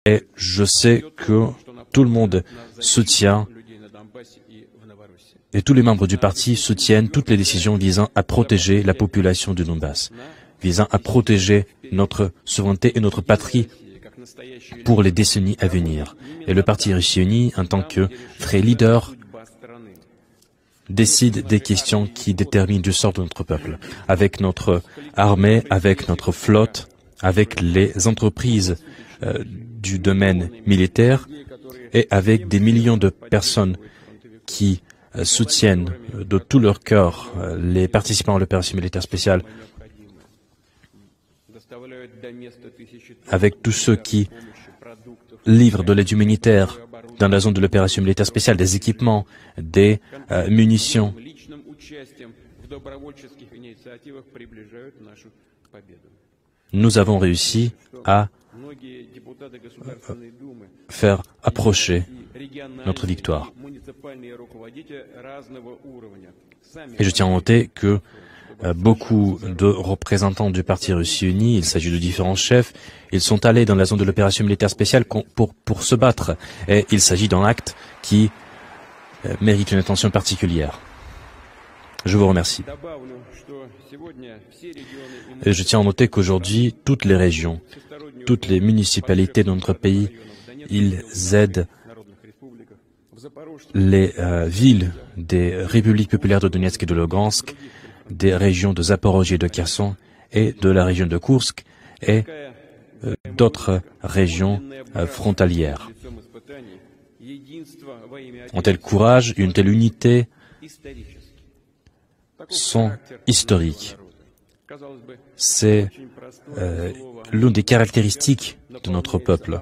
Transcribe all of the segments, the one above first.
Et je sais que tout le monde soutient et tous les membres du parti soutiennent toutes les décisions visant à protéger la population du Donbass, visant à protéger notre souveraineté et notre patrie pour les décennies à venir. Et le parti Russie Unie, en tant que vrai leader, décide des questions qui déterminent le sort de notre peuple. Avec notre armée, avec notre flotte, avec les entreprises du domaine militaire et avec des millions de personnes qui soutiennent de tout leur cœur les participants à l'opération militaire spéciale, avec tous ceux qui livrent de l'aide humanitaire dans la zone de l'opération militaire spéciale, des équipements, des munitions. Nous avons réussi à faire approcher notre victoire. Et je tiens à noter que beaucoup de représentants du parti Russie Unie, il s'agit de différents chefs, ils sont allés dans la zone de l'opération militaire spéciale pour se battre. Et il s'agit d'un acte qui mérite une attention particulière. Je vous remercie. Et je tiens à noter qu'aujourd'hui, toutes les régions, toutes les municipalités de notre pays, ils aident les villes des républiques populaires de Donetsk et de Lugansk, des régions de Zaporozhye et de Kherson, et de la région de Koursk, et d'autres régions frontalières. Un tel courage, une telle unité sont historiques. C'est l'une des caractéristiques de notre peuple.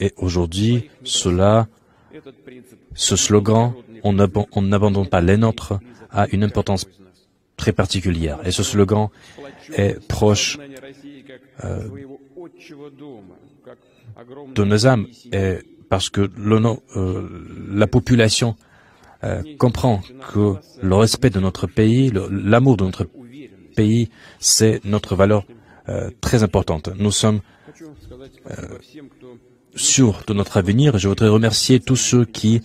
Et aujourd'hui, ce slogan, on n'abandonne pas les nôtres, a une importance très particulière. Et ce slogan est proche de nos âmes, parce que la population comprend que le respect de notre pays, l'amour de notre pays, c'est notre valeur très importante. Nous sommes sûrs de notre avenir et je voudrais remercier tous ceux qui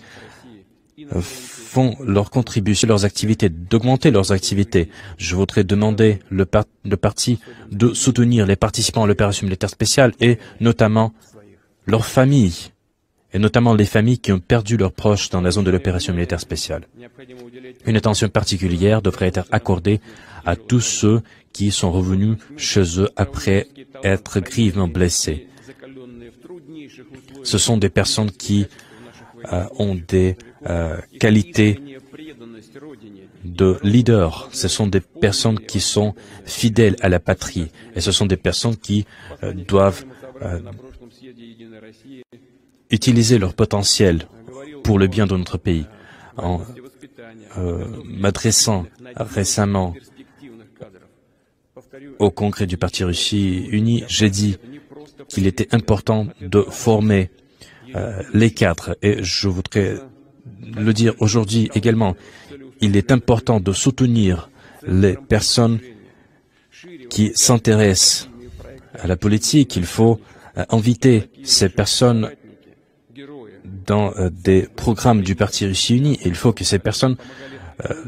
font leur contribution, leurs activités, d'augmenter leurs activités. Je voudrais demander le parti de soutenir les participants à l'opération militaire spéciale et notamment leurs familles, et notamment les familles qui ont perdu leurs proches dans la zone de l'opération militaire spéciale. Une attention particulière devrait être accordée à tous ceux qui sont revenus chez eux après être grièvement blessés. Ce sont des personnes qui ont des qualités de leader. Ce sont des personnes qui sont fidèles à la patrie. Et ce sont des personnes qui doivent utiliser leur potentiel pour le bien de notre pays. En m'adressant récemment au congrès du Parti Russie Unie, j'ai dit qu'il était important de former les cadres. Et je voudrais le dire aujourd'hui également. Il est important de soutenir les personnes qui s'intéressent à la politique. Il faut inviter ces personnes dans des programmes du Parti Russie Unie. Il faut que ces personnes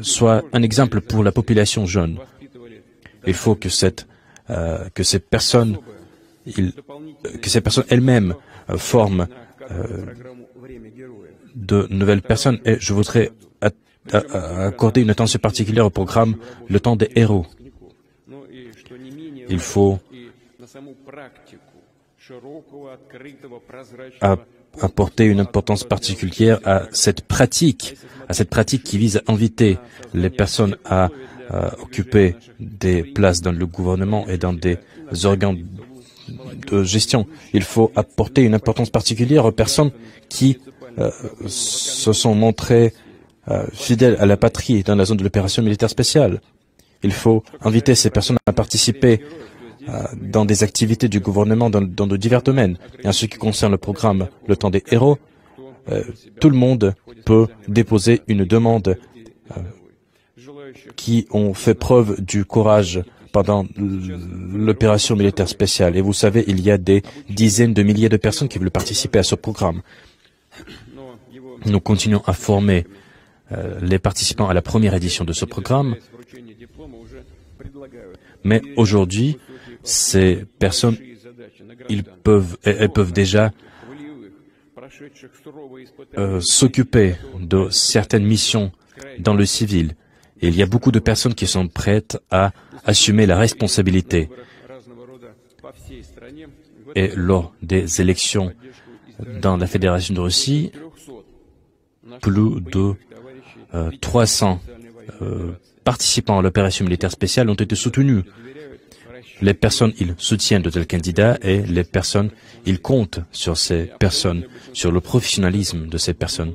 soient un exemple pour la population jeune. Il faut que ces personnes elles-mêmes forment de nouvelles personnes. Et je voudrais accorder une attention particulière au programme Le Temps des Héros. Il faut apporter une importance particulière à cette pratique qui vise à inviter les personnes à occuper des places dans le gouvernement et dans des organes de gestion. Il faut apporter une importance particulière aux personnes qui se sont montrées fidèles à la patrie dans la zone de l'opération militaire spéciale. Il faut inviter ces personnes à participer dans des activités du gouvernement dans de divers domaines. Et en ce qui concerne le programme Le Temps des Héros, tout le monde peut déposer une demande qui ont fait preuve du courage pendant l'opération militaire spéciale. Et vous savez, il y a des dizaines de milliers de personnes qui veulent participer à ce programme. Nous continuons à former les participants à la première édition de ce programme. Mais aujourd'hui, ces personnes, elles peuvent déjà s'occuper de certaines missions dans le civil. Et il y a beaucoup de personnes qui sont prêtes à assumer la responsabilité. Et lors des élections dans la Fédération de Russie, plus de 300 participants à l'opération militaire spéciale ont été soutenus. Les personnes, ils soutiennent de tels candidats et les personnes, ils comptent sur ces personnes, sur le professionnalisme de ces personnes.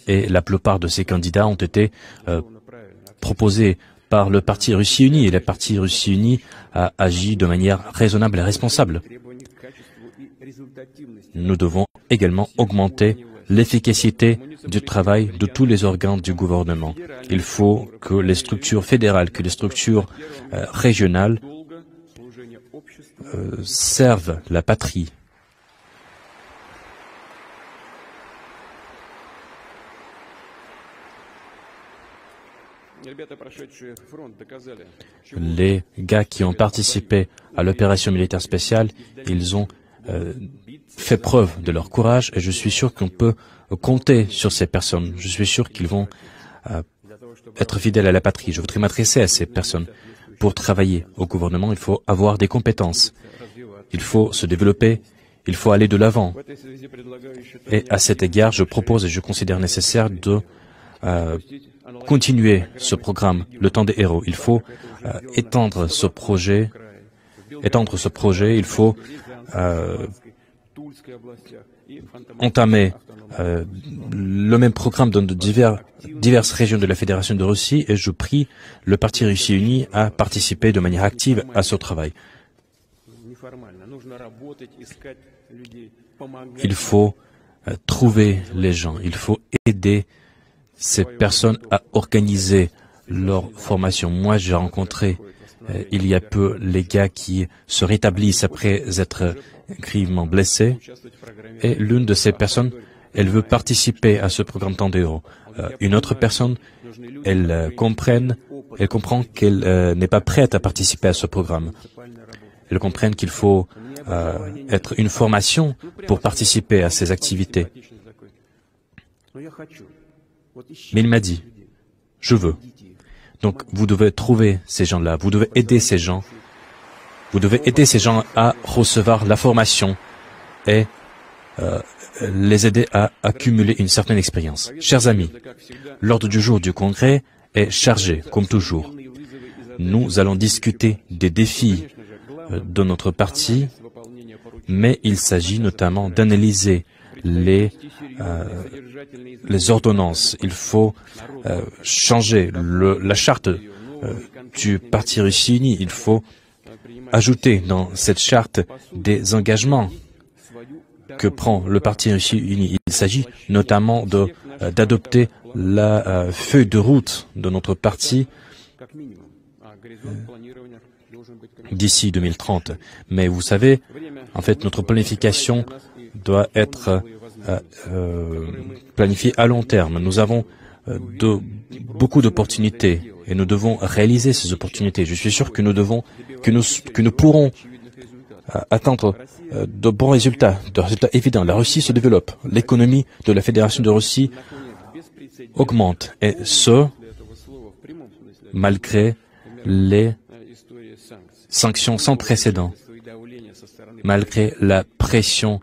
Et la plupart de ces candidats ont été proposés par le Parti Russie Unie, et le Parti Russie Unie a agi de manière raisonnable et responsable. Nous devons également augmenter l'efficacité du travail de tous les organes du gouvernement. Il faut que les structures fédérales, que les structures régionales servent la patrie. Les gars qui ont participé à l'opération militaire spéciale, ils ont fait preuve de leur courage et je suis sûr qu'on peut compter sur ces personnes. Je suis sûr qu'ils vont être fidèles à la patrie. Je voudrais m'adresser à ces personnes. Pour travailler au gouvernement, il faut avoir des compétences. Il faut se développer. Il faut aller de l'avant. Et à cet égard, je propose et je considère nécessaire de continuer ce programme, le temps des héros. Il faut étendre ce projet. Il faut entamer le même programme dans de diverses régions de la Fédération de Russie et je prie le Parti Russie Unie à participer de manière active à ce travail. Il faut trouver les gens, il faut aider ces personnes à organiser leur formation. Moi, j'ai rencontré il y a peu les gars qui se rétablissent après être grièvement blessés et l'une de ces personnes, elle veut participer à ce programme temps d'euros. Une autre personne, elle comprend qu'elle n'est pas prête à participer à ce programme. Elle comprend qu'il faut être une formation pour participer à ces activités. Mais il m'a dit, je veux. Donc, vous devez trouver ces gens-là, vous devez aider ces gens. Vous devez aider ces gens à recevoir la formation et les aider à accumuler une certaine expérience. Chers amis, l'ordre du jour du Congrès est chargé, comme toujours. Nous allons discuter des défis de notre parti, mais il s'agit notamment d'analyser les ordonnances. Il faut changer la charte du Parti Russie Unie. Il faut ajouter dans cette charte des engagements que prend le Parti Russie Unie. Il s'agit notamment d'adopter la feuille de route de notre parti d'ici 2030. Mais vous savez, en fait, notre planification doit être planifiée à long terme. Nous avons beaucoup d'opportunités et nous devons réaliser ces opportunités. Je suis sûr que nous pourrons atteindre de bons résultats, de résultats évidents. La Russie se développe, l'économie de la Fédération de Russie augmente, et ce, malgré les sanctions sans précédent, malgré la pression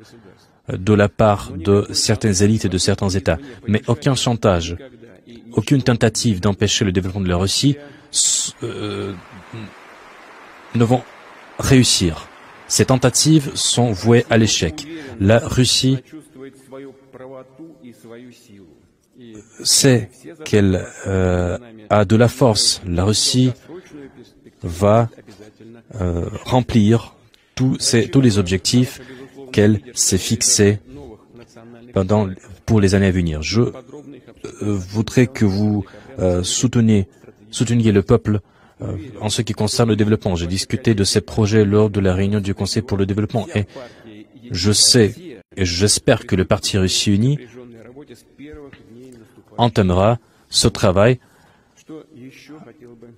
de la part de certaines élites et de certains États. Mais aucun chantage, aucune tentative d'empêcher le développement de la Russie ne vont réussir. Ces tentatives sont vouées à l'échec. La Russie sait qu'elle a de la force. La Russie va remplir tous les objectifs qu'elle s'est fixés pour les années à venir. Je voudrais que vous souteniez le peuple en ce qui concerne le développement. J'ai discuté de ces projets lors de la réunion du Conseil pour le développement et je sais et j'espère que le Parti Russie Unie entamera ce travail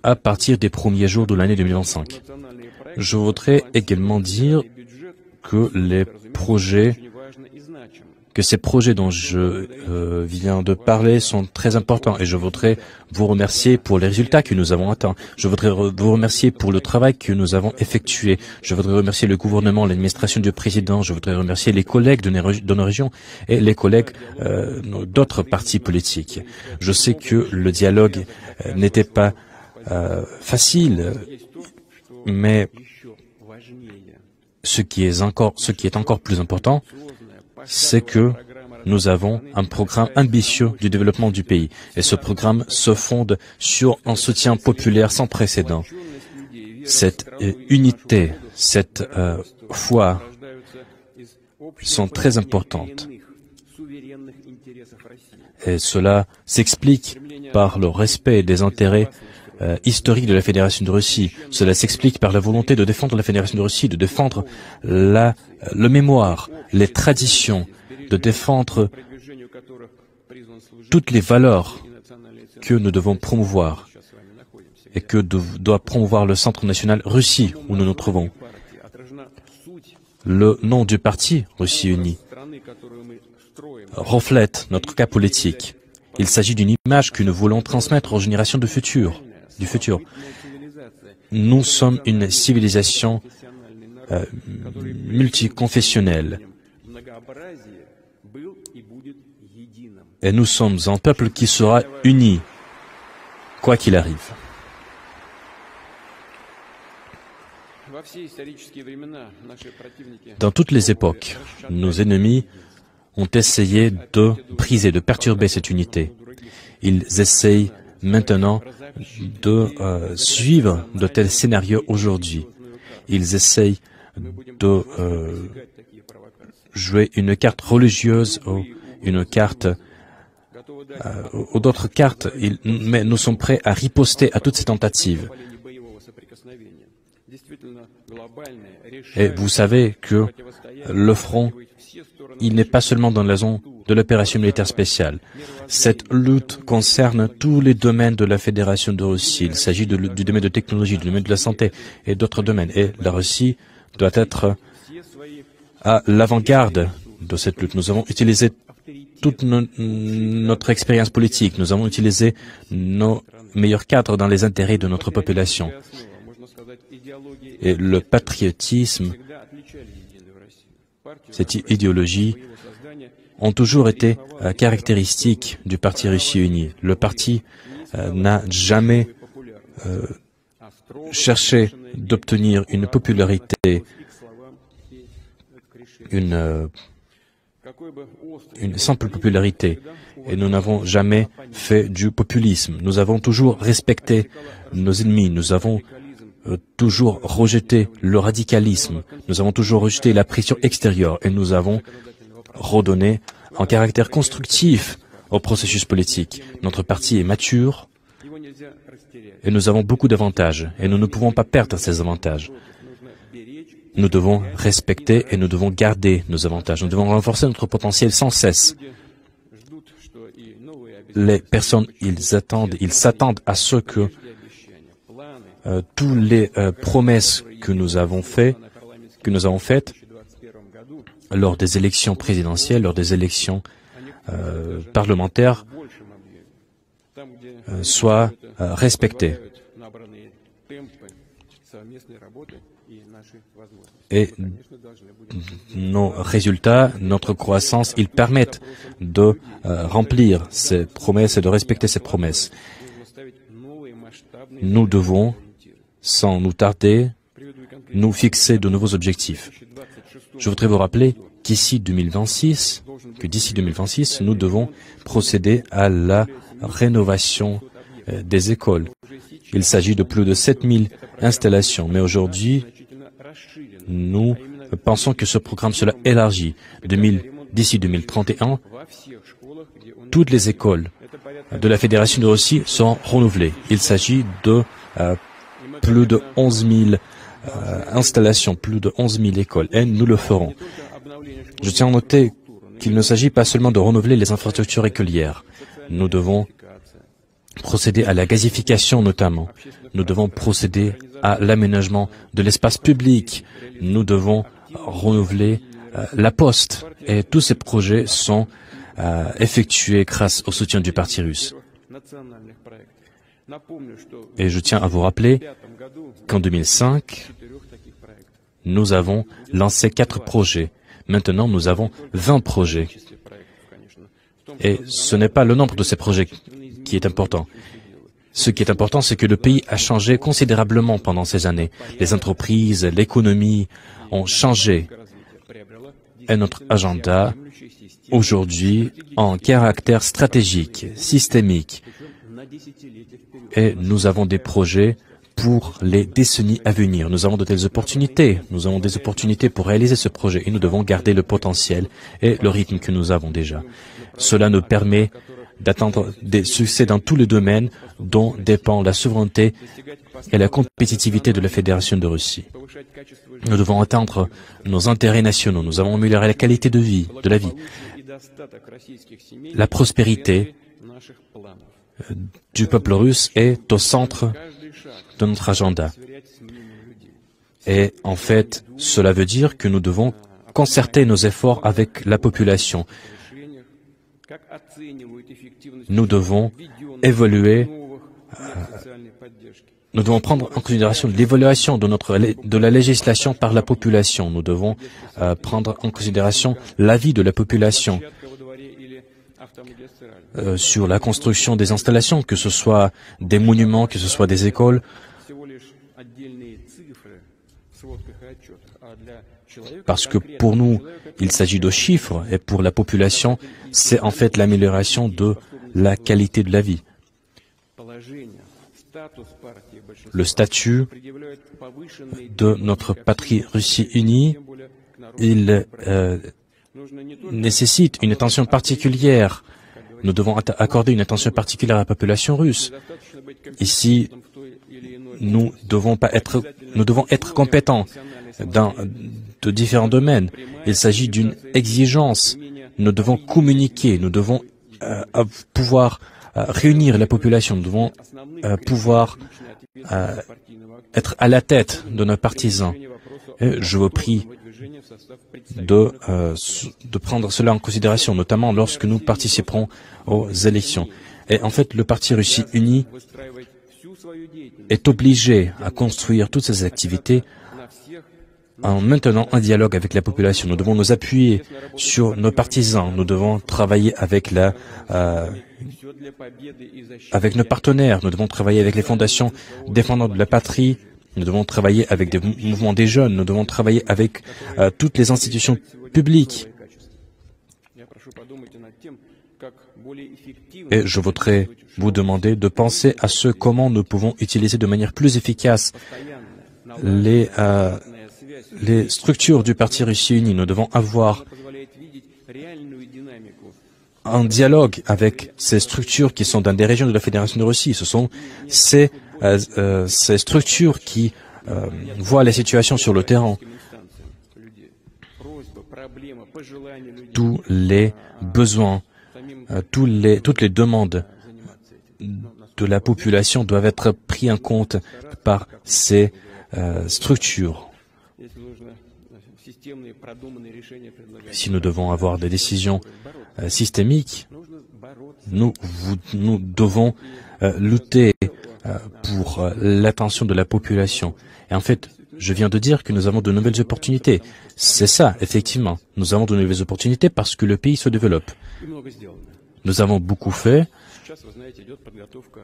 à partir des premiers jours de l'année 2025. Je voudrais également dire que ces projets dont je viens de parler sont très importants et je voudrais vous remercier pour les résultats que nous avons atteints. Je voudrais vous remercier pour le travail que nous avons effectué. Je voudrais remercier le gouvernement, l'administration du président. Je voudrais remercier les collègues de nos régions et les collègues d'autres partis politiques. Je sais que le dialogue n'était pas facile, mais ce qui est encore plus important, c'est que nous avons un programme ambitieux du développement du pays. Et ce programme se fonde sur un soutien populaire sans précédent. Cette unité, cette foi sont très importantes. Et cela s'explique par le respect des intérêts historique de la Fédération de Russie. Cela s'explique par la volonté de défendre la Fédération de Russie, de défendre le mémoire, les traditions, de défendre toutes les valeurs que nous devons promouvoir et que doit promouvoir le Centre national Russie où nous nous trouvons. Le nom du parti Russie Unie reflète notre cas politique. Il s'agit d'une image que nous voulons transmettre aux générations du futur. Nous sommes une civilisation multiconfessionnelle et nous sommes un peuple qui sera uni, quoi qu'il arrive. Dans toutes les époques, nos ennemis ont essayé de briser, de perturber cette unité. Ils essayent maintenant de suivre de tels scénarios aujourd'hui. Ils essayent de jouer une carte religieuse ou une carte ou d'autres cartes, mais nous sommes prêts à riposter à toutes ces tentatives. Et vous savez que le front, il n'est pas seulement dans la zone de l'opération militaire spéciale. Cette lutte concerne tous les domaines de la Fédération de Russie. Il s'agit du domaine de technologie, du domaine de la santé et d'autres domaines. Et la Russie doit être à l'avant-garde de cette lutte. Nous avons utilisé toute notre expérience politique. Nous avons utilisé nos meilleurs cadres dans les intérêts de notre population. Et le patriotisme, cette idéologie, ont toujours été caractéristiques du Parti Russie Unie. Le parti n'a jamais cherché d'obtenir une popularité, une simple popularité. Et nous n'avons jamais fait du populisme. Nous avons toujours respecté nos ennemis. Nous avons toujours rejeté le radicalisme. Nous avons toujours rejeté la pression extérieure. Et nous avons redonné un caractère constructif au processus politique. Notre parti est mature et nous avons beaucoup d'avantages. Et nous ne pouvons pas perdre ces avantages. Nous devons respecter et nous devons garder nos avantages. Nous devons renforcer notre potentiel sans cesse. Les personnes, ils s'attendent à ce que toutes les promesses que nous avons faites lors des élections présidentielles, lors des élections parlementaires, soient respectées. Et nos résultats, notre croissance, ils permettent de remplir ces promesses et de respecter ces promesses. Nous devons, sans nous tarder, nous fixer de nouveaux objectifs. Je voudrais vous rappeler que d'ici 2026, nous devons procéder à la rénovation des écoles. Il s'agit de plus de 7000 installations, mais aujourd'hui, nous pensons que ce programme sera élargi. D'ici 2031, toutes les écoles de la Fédération de Russie seront renouvelées. Il s'agit de plus de 11 000 installations, plus de 11 000 écoles, et nous le ferons. Je tiens à noter qu'il ne s'agit pas seulement de renouveler les infrastructures écolières. Nous devons procéder à la gazification notamment. Nous devons procéder à l'aménagement de l'espace public. Nous devons renouveler la poste. Et tous ces projets sont effectués grâce au soutien du Parti russe. Et je tiens à vous rappeler qu'en 2005, nous avons lancé 4 projets. Maintenant, nous avons 20 projets. Et ce n'est pas le nombre de ces projets qui est important. Ce qui est important, c'est que le pays a changé considérablement pendant ces années. Les entreprises, l'économie ont changé. Et notre agenda, aujourd'hui, en caractère stratégique, systémique. Et nous avons des projets pour les décennies à venir. Nous avons de telles opportunités. Nous avons des opportunités pour réaliser ce projet et nous devons garder le potentiel et le rythme que nous avons déjà. Cela nous permet d'atteindre des succès dans tous les domaines dont dépend la souveraineté et la compétitivité de la Fédération de Russie. Nous devons atteindre nos intérêts nationaux. Nous avons amélioré la qualité de la vie, la prospérité du peuple russe est au centre de notre agenda. Et en fait, cela veut dire que nous devons concerter nos efforts avec la population. Nous devons évaluer, nous devons prendre en considération l'évaluation de la législation par la population. Nous devons prendre en considération l'avis de la population sur la construction des installations, que ce soit des monuments, que ce soit des écoles. Parce que pour nous, il s'agit de chiffres, et pour la population, c'est en fait l'amélioration de la qualité de la vie. Le statut de notre patrie Russie unie, il nécessite une attention particulière. Nous devons accorder une attention particulière à la population russe. Ici, nous devons être compétents dans de différents domaines. Il s'agit d'une exigence. Nous devons communiquer, nous devons pouvoir réunir la population, nous devons pouvoir être à la tête de nos partisans. Et je vous prie de prendre cela en considération, notamment lorsque nous participerons aux élections. Et en fait, le Parti Russie Unie est obligé à construire toutes ces activités en maintenant un dialogue avec la population. Nous devons nous appuyer sur nos partisans. Nous devons travailler avec avec nos partenaires. Nous devons travailler avec les fondations défendant de la patrie. Nous devons travailler avec des mouvements des jeunes. Nous devons travailler avec toutes les institutions publiques. Et je voudrais vous demander de penser à comment nous pouvons utiliser de manière plus efficace les structures du Parti Russie Unie. Nous devons avoir un dialogue avec ces structures qui sont dans des régions de la Fédération de Russie. Ce sont ces structures qui voient la situation sur le terrain. Tous les besoins, toutes les demandes de la population doivent être pris en compte par ces structures. Si nous devons avoir des décisions systémiques, nous devons lutter pour l'attention de la population. Et en fait, je viens de dire que nous avons de nouvelles opportunités. C'est ça, effectivement. Nous avons de nouvelles opportunités parce que le pays se développe. Nous avons beaucoup fait.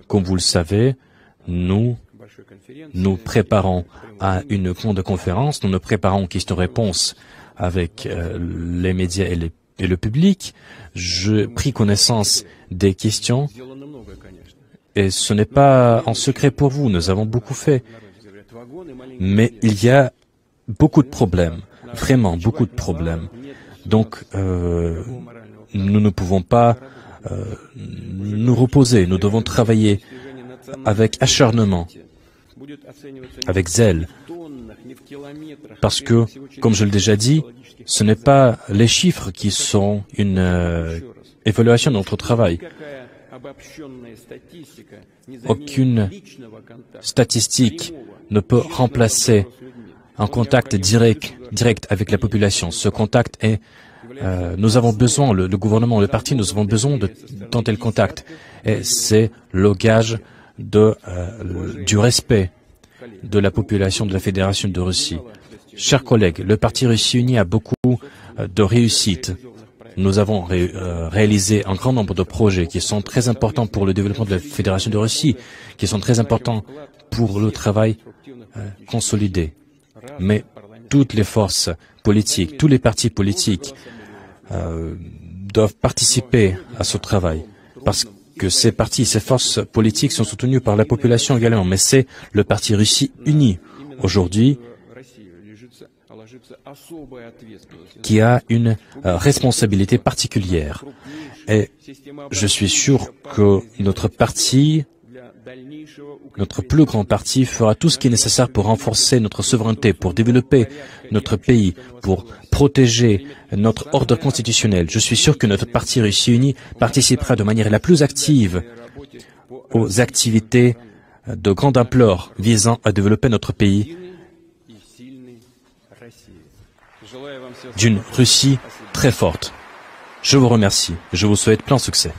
Comme vous le savez, nous préparons à une grande conférence, nous nous préparons aux questions-réponses avec les médias et le public. J'ai pris connaissance des questions et ce n'est pas en secret pour vous, nous avons beaucoup fait. Mais il y a beaucoup de problèmes, vraiment beaucoup de problèmes. Donc, nous ne pouvons pas nous reposer, nous devons travailler avec acharnement. avec zèle, parce que, comme je l'ai déjà dit, ce n'est pas les chiffres qui sont une évaluation de notre travail. Aucune statistique ne peut remplacer un contact direct avec la population. Ce contact est... nous avons besoin, le gouvernement, le parti, nous avons besoin d'un tel contact. Et c'est le gage du respect de la population de la Fédération de Russie. Chers collègues, le Parti Russie Uni a beaucoup de réussites. Nous avons réalisé un grand nombre de projets qui sont très importants pour le développement de la Fédération de Russie, qui sont très importants pour le travail consolidé. Mais toutes les forces politiques, tous les partis politiques doivent participer à ce travail, parce que ces partis, ces forces politiques sont soutenues par la population également, mais c'est le Parti Russie Uni aujourd'hui qui a une responsabilité particulière. Et je suis sûr que notre parti, notre plus grand parti, fera tout ce qui est nécessaire pour renforcer notre souveraineté, pour développer notre pays, pour protéger notre ordre constitutionnel. Je suis sûr que notre parti Russie Uni participera de manière la plus active aux activités de grande ampleur visant à développer notre pays d'une Russie très forte. Je vous remercie et je vous souhaite plein succès.